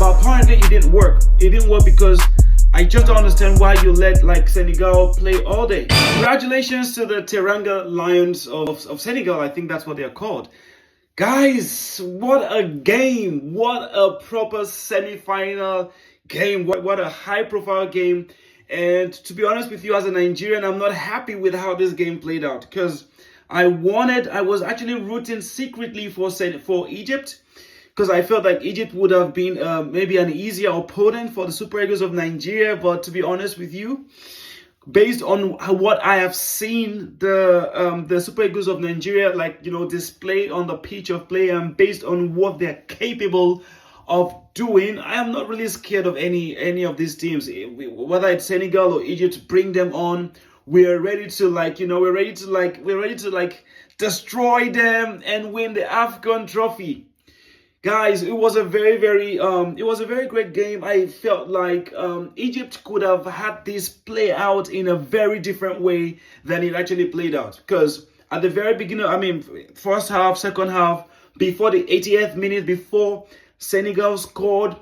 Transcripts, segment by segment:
but apparently it didn't work. It didn't work because I just don't understand why you let like Senegal play all day. Congratulations to the Teranga Lions of Senegal. I think that's what they're called. Guys, what a game. What a proper semi-final game. What a high-profile game. And to be honest with you, as a Nigerian, I'm not happy with how this game played out because I was actually rooting secretly for Egypt, because I felt like Egypt would have been maybe an easier opponent for the Super Eagles of Nigeria. But to be honest with you, based on what I have seen the Super Eagles of Nigeria display on the pitch of play, and based on what they're capable of doing, I am not really scared of any of these teams. Whether it's Senegal or Egypt, bring them on. We're ready to destroy them and win the AFCON trophy. Guys, it was a very great game. I felt like Egypt could have had this play out in a very different way than it actually played out. Because at the very beginning, first half, second half, before the 80th minute, before Senegal scored,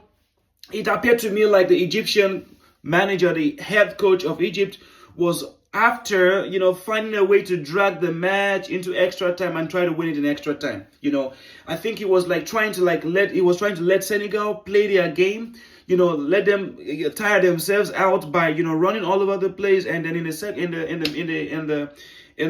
it appeared to me like the Egyptian manager, the head coach of Egypt, was after finding a way to drag the match into extra time and try to win it in extra time. I think he was trying to let Senegal play their game, let them tire themselves out by running all over the place, and then in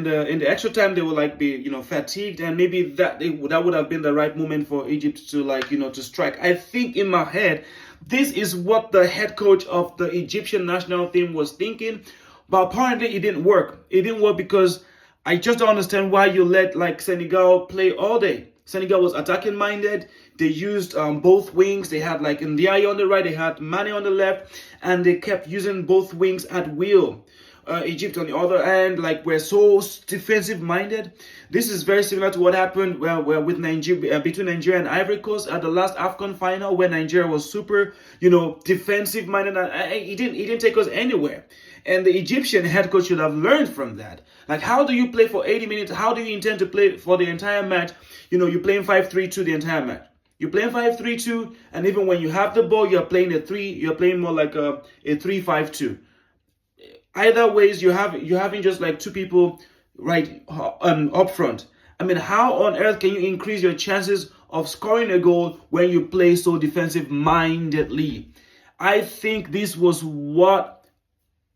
the extra time they will be fatigued, and maybe that would have been the right moment for Egypt to to strike. I think in my head this is what the head coach of the Egyptian national team was thinking. But apparently it didn't work. It didn't work because I just don't understand why you let Senegal play all day. Senegal was attacking minded. They used both wings. They had Ndiaye on the right, they had Mane on the left, and they kept using both wings at will. Egypt on the other end, we're so defensive minded. This is very similar to what happened with Nigeria, between Nigeria and Ivory Coast at the last AFCON final, where Nigeria was super defensive minded, and it didn't take us anywhere. And the Egyptian head coach should have learned from that. How do you play for 80 minutes? How do you intend to play for the entire match? You're playing 5-3-2 the entire match. You're playing 5-3-2, and even when you have the ball, you're playing you're playing more like a 3-5-2. Either ways, you're having just two people right up front. How on earth can you increase your chances of scoring a goal when you play so defensive-mindedly? I think this was what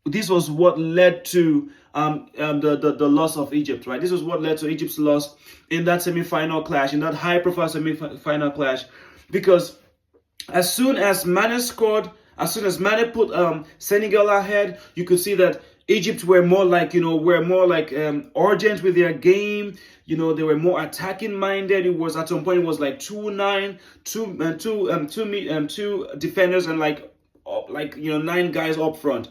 led to the loss of Egypt, right? This was what led to Egypt's loss in that semi-final clash, in that high-profile semi-final clash, because as soon as Mane scored, as soon as Mane put Senegal ahead, you could see that Egypt were more urgent with their game. They were more attacking minded. It was at some point 2-9, two defenders and 9 guys up front.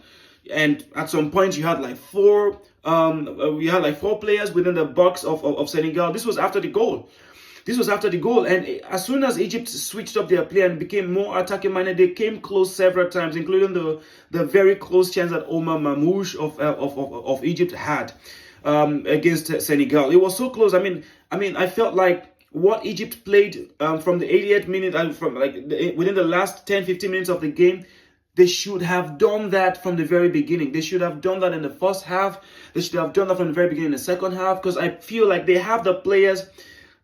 And at some point you had four players within the box of Senegal. This was after the goal. And as soon as Egypt switched up their play and became more attacking minded, they came close several times, including the very close chance that Omar Mamouche of Egypt had against Senegal. It was so close. I felt like what Egypt played from the 88th minute and from within the last 10-15 minutes of the game, they should have done that from the very beginning. They should have done that in the first half. They should have done that from the very beginning in the second half, because I feel like they have the players.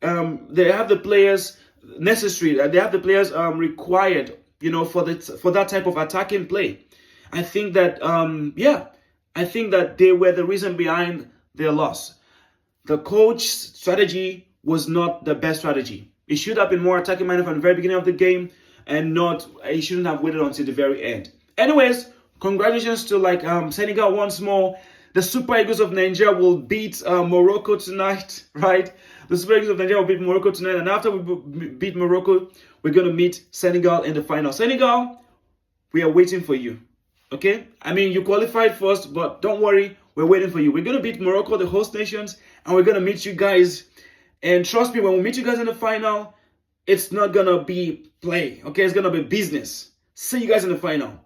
They have the players necessary. They have the players required, for that type of attacking play. I think that they were the reason behind their loss. The coach's strategy was not the best strategy. It should have been more attacking minded from the very beginning of the game, and he shouldn't have waited until the very end. Anyways, congratulations to Senegal once more. The Super Eagles of Nigeria will beat Morocco tonight, right? The Super Eagles of Nigeria will beat Morocco tonight, and after we beat Morocco, we're going to meet Senegal in the final. Senegal, we are waiting for you, okay? You qualified first, but don't worry, we're waiting for you. We're going to beat Morocco, the host nations, and we're going to meet you guys. And trust me, when we meet you guys in the final, it's not going to be play, okay? It's going to be business. See you guys in the final.